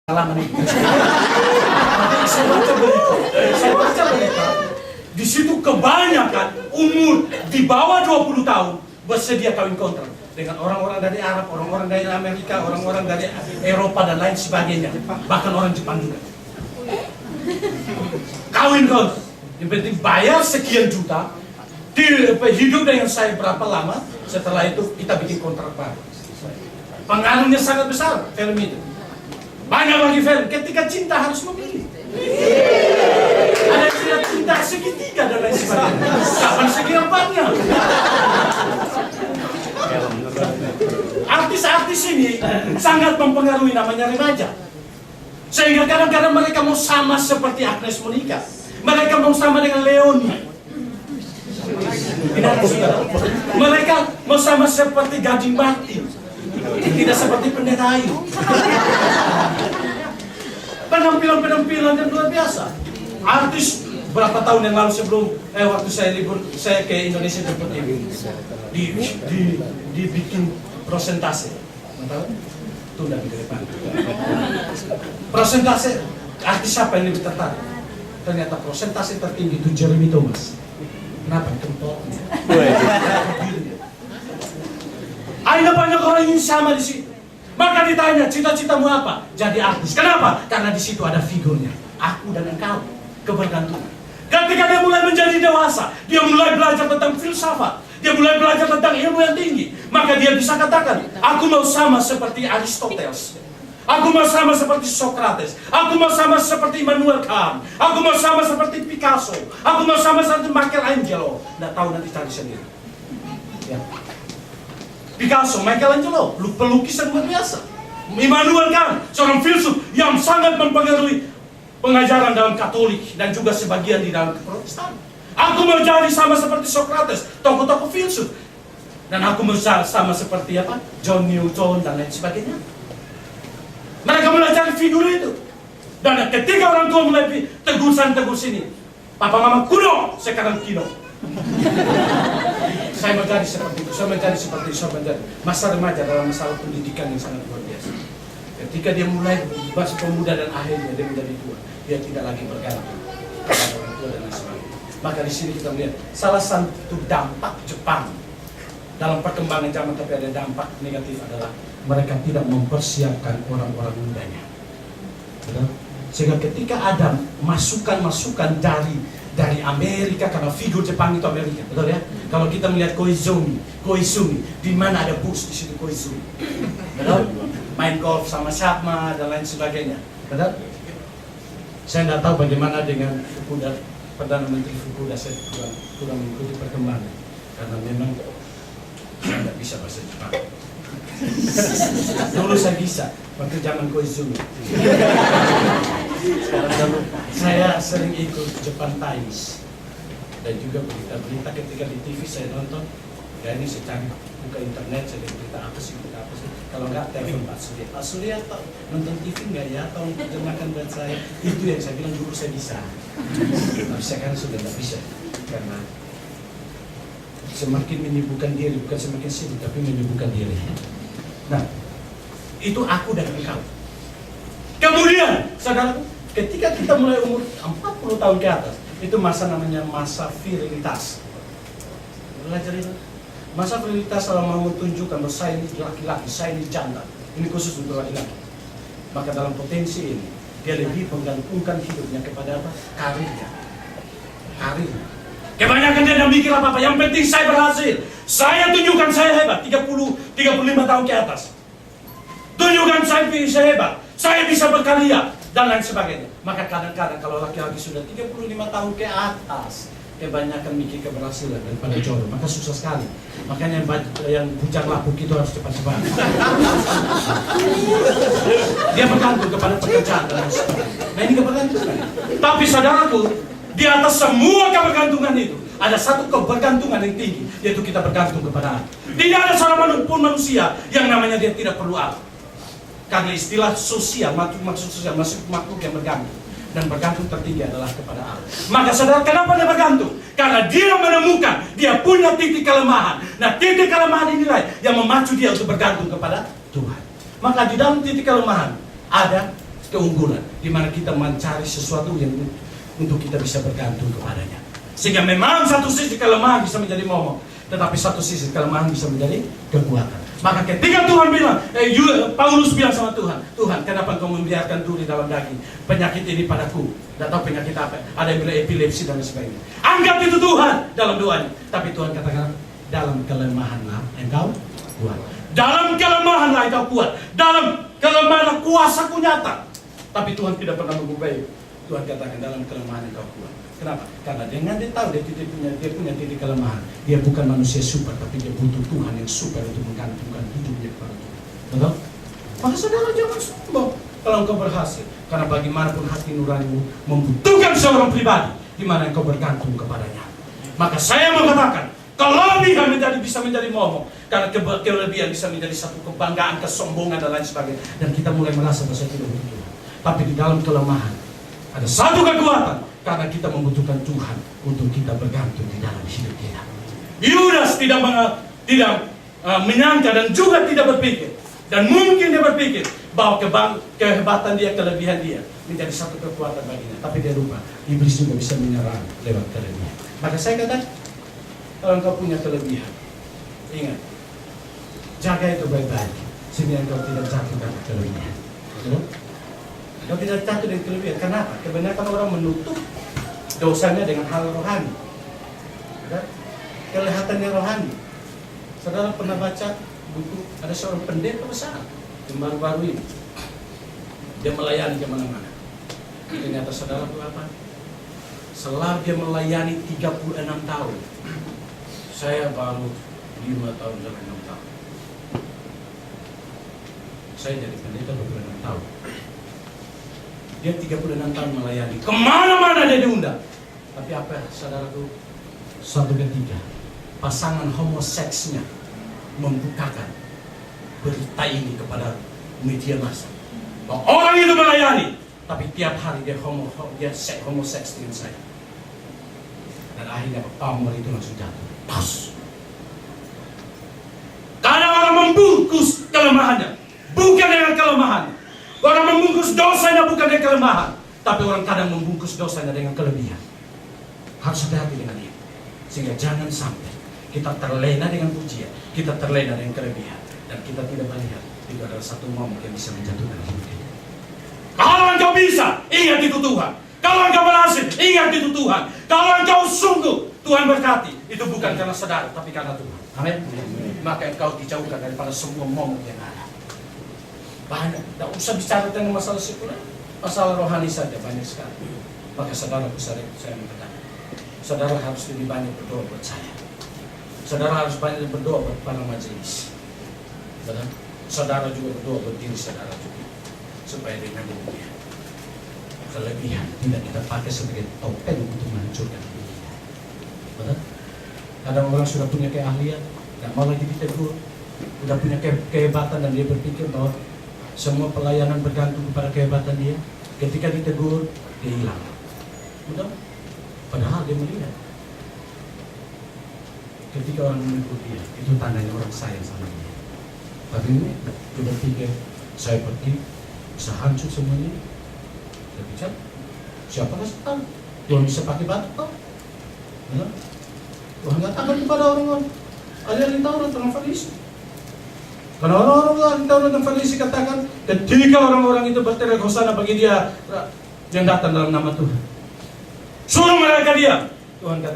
Halaman itu. Saya baca berita, di situ kebanyakan umur di bawah 20 tahun bersedia kawin kontrak dengan orang-orang dari Arab, orang-orang dari Amerika, orang-orang dari Eropa dan lain sebagainya, bahkan orang Jepang juga. Kawin kontrak, yang penting bayar sekian juta, hidup dengan saya berapa lama, setelah itu kita bikin kontrak baru. Pengaruhnya sangat besar film itu. Banyak lagi film, ketika cinta harus memilih. Ada yang tidak cinta segitiga dan lain sebagainya. Kapan segi empatnya? Artis-artis ini sangat mempengaruhi namanya remaja. Sehingga kadang-kadang mereka mau sama seperti Agnes Monica. Mereka mau sama dengan Leoni. Mereka mau sama seperti Gading Bakti. Tidak seperti Pendeta Ayu. Penampilan yang luar biasa. Artis berapa tahun yang lalu sebelum waktu saya libur, saya ke Indonesia jemput ibu. Dibikin prosentase. Tunda di depan. Prosentase artis siapa yang lebih tertarik? Ternyata prosentase tertinggi itu Jeremy Thomas. Kenapa? Kempotnya. Ada banyak orang yang sama di situ. Maka ditanya, cita-citamu apa? Jadi artis. Kenapa? Karena di situ ada figurnya. Aku dan engkau. Kebergantungan. Ketika dia mulai menjadi dewasa, dia mulai belajar tentang filsafat, dia mulai belajar tentang ilmu yang tinggi, maka dia bisa katakan, aku mau sama seperti Aristoteles. Aku mau sama seperti Socrates. Aku mau sama seperti Immanuel Kant. Aku mau sama seperti Picasso. Aku mau sama seperti Michelangelo. Nggak tahu, nanti cari sendiri. Ya. Picasso, Michelangelo, pelukis yang luar biasa. Immanuel Kant, seorang filsuf yang sangat mempengaruhi pengajaran dalam Katolik dan juga sebagian di dalam Protestan. Aku mau jadi sama seperti Socrates, tokoh-tokoh filsuf. Dan aku mau sama seperti apa? John Newton dan lain sebagainya. Mereka mulai cari figur itu. Dan ketika orang tua mulai tegur sini, papa mama kuno, sekarang kino. Saya mau jadi seperti itu, saya menjadi masa remaja dalam masalah pendidikan yang sangat luar biasa. Ketika dia mulai masih pemuda dan akhirnya dia menjadi tua, dia tidak lagi bergantung pada orang tua dan lain sebagainya. Maka di sini kita melihat salah satu dampak Jepang dalam perkembangan zaman, tapi ada dampak negatif adalah mereka tidak mempersiapkan orang-orang mudanya. Betul? Sehingga ketika ada masukan-masukan dari Amerika, karena figur Jepang itu Amerika, betul ya? Kalau kita melihat Koizumi, di mana ada Bush di situ Koizumi, betul? Main golf sama siapa dan lain sebagainya, betul? Saya tidak tahu bagaimana dengan Fukuda, Perdana Menteri Fukuda, saya kurang mengikuti perkembangan, karena memang saya tidak bisa bahasa Jepang. Dulu saya bisa, waktu zaman Koizumi. Saya sering ikut Japan Times dan juga berita-berita ketika di TV saya nonton. Ya ini saya cari, buka internet, saya lihat berita apa sih. Kalau enggak, telepon Pak Surya atau nonton TV enggak ya, atau terjemahkan buat saya. Itu yang saya bilang dulu saya bisa. Tapi sekarang sudah tidak bisa, karena semakin menyibukkan diri, bukan semakin sibuk, tapi menyibukkan diri. Nah, itu aku dan engkau. Kemudian, saudaraku, ketika kita mulai umur 40 tahun ke atas, itu namanya masa virilitas. Belajar itu. Masa virilitas kalau mau menunjukkan bahwa saya ini laki-laki, saya ini janda. Ini khusus untuk laki-laki. Maka dalam potensi ini, dia lebih menggantungkan hidupnya kepada apa? Karirnya. Kebanyakan dia tidak mikir apa-apa, yang penting saya berhasil. Saya tunjukkan saya hebat, 35 tahun ke atas. Tunjukkan saya hebat, saya bisa berkarya, dan lain sebagainya. Maka kadang-kadang kalau laki-laki sudah 35 tahun ke atas, kebanyakan mikir keberhasilan daripada jodoh, maka susah sekali. Makanya yang bujang lapuk itu harus cepat-cepat. Dia bergantung kepada pekerjaan dan lain sebagainya. Nah ini kebergantungan. Tapi saudaraku, di atas semua kebergantungan itu ada satu kebergantungan yang tinggi, yaitu kita bergantung kepada Allah. Tidak ada seorang pun manusia yang namanya dia tidak perlu Allah. Karena istilah sosial, maksud sosial, masuk makhluk yang bergantung. Dan bergantung tertinggi adalah kepada Allah. Maka saudara, kenapa dia bergantung? Karena dia menemukan, dia punya titik kelemahan. Nah, titik kelemahan inilah yang memacu dia untuk bergantung kepada Tuhan. Maka di dalam titik kelemahan ada keunggulan, di mana kita mencari sesuatu yang untuk kita bisa bergantung kepadanya. Sehingga memang satu sisi kelemahan bisa menjadi momok, tetapi satu sisi kelemahan bisa menjadi kekuatan. Maka ketika Tuhan bilang, Paulus bilang sama Tuhan, Tuhan, kenapa Engkau membiarkan duri dalam daging penyakit ini padaku? Tidak tahu penyakit apa, ada yang bilang epilepsi dan sebagainya. Anggap itu Tuhan dalam doanya. Tapi Tuhan katakan, dalam kelemahanlah engkau kuat. Dalam kelemahanlah engkau kuat. Dalam kelemahanlah kuasaku nyata. Tapi Tuhan tidak pernah mengubah. Tuhan katakan dalam kelemahan engkau kuat. Kenapa? Karena dengan dia tahu dia punya titik kelemahan. Dia bukan manusia super, tapi dia butuh Tuhan yang super untuk menggantungkan hidupnya kepada Tuhan. Betul? Maka saudara jangan sombong kalau engkau berhasil. Karena bagaimanapun hati nuranimu membutuhkan seorang pribadi di mana engkau bergantung kepadanya. Maka saya mau katakan, kelebihan bisa menjadi momok. Karena kelebihan bisa menjadi satu kebanggaan, kesombongan dan lain sebagainya. Dan kita mulai merasa bahwa saya tidak butuh Tuhan. Tapi di dalam kelemahan ada satu kekuatan. Karena kita membutuhkan Tuhan untuk kita bergantung di dalam hidup kita. Yudas tidak menyangka dan juga tidak berpikir. Dan mungkin dia berpikir bahwa kehebatan dia, kelebihan dia menjadi satu kekuatan baginya. Tapi dia lupa, iblis juga bisa menyerang lewat kelebihan. Maka saya katakan, kalau engkau punya kelebihan, ingat, jaga itu baik-baik, sehingga engkau tidak jatuh karena kelebihan. Betul? Engkau tidak jatuh dengan kelebihan. Kenapa? Kebanyakan orang menutup dosanya dengan hal rohani. Kelihatannya rohani. Saudara pernah baca buku, ada seorang pendeta besar yang baru-baru ini. Dia melayani di mana-mana. Ternyata saudara itu apa? Setelah dia melayani 36 tahun. Saya baru 5 tahun sampai 6 tahun. Saya jadi pendeta 26 tahun. Dia 36 tahun melayani. Kemana-mana dia diundang. Tapi apa saudaraku? Suatu ketika pasangan homoseksnya membukakan berita ini kepada media massa. Bahwa orang itu melayani, tapi tiap hari dia homoseks dengan saya. Dan akhirnya pamor itu langsung jatuh. Pas. Karena orang membungkus kelemahannya, bukan dengan kelemahannya. Orang membungkus dosanya bukan dengan kelemahan, tapi orang kadang membungkus dosanya dengan kelebihan. Harus hati-hati dengan ini. Sehingga jangan sampai kita terlena dengan pujian, kita terlena dengan kelebihan, dan kita tidak melihat itu adalah satu momok yang bisa menjatuhkan hidup kita. Kalau engkau bisa, ingat itu Tuhan. Kalau engkau berhasil, ingat itu Tuhan. Kalau engkau sungguh, Tuhan berkati. Itu bukan karena saudara, tapi karena Tuhan. Amin. Maka engkau dijauhkan daripada semua momok yang ada. Banyak, tidak usah bicara tentang masalah sekuler, masalah rohani saja banyak sekali. Maka saudara saya mengatakan, saudara harus lebih banyak berdoa buat saya. Saudara harus banyak berdoa buat para majelis. Betul? Saudara juga berdoa buat diri saudara juga, supaya dengan demikian kelebihan tidak kita pakai sebagai topeng untuk menghancurkan diri kita. Betul? Kadang orang sudah punya keahlian, tidak mau lagi ditegur, sudah punya kehebatan dan dia berpikir bahwa semua pelayanan bergantung kepada kehebatan dia. Ketika ditegur, dia hilang. Betul? Padahal dia melihat. Ketika orang menegur dia, itu tandanya orang sayang sama dia. Tapi ini, dia berpikir, saya pergi, bisa hancur semuanya. Dia bicara, siapa kasih tahu? Tuhan bisa pakai batu kok. Betul? Tuhan katakan kepada orang-orang, ada yang tahu tentang Farisi. Karena orang-orang tentang Farisi katakan, ketika orang-orang itu berteriak hosana bagi dia yang datang dalam nama Tuhan, suruh mereka diam. Tuhan kata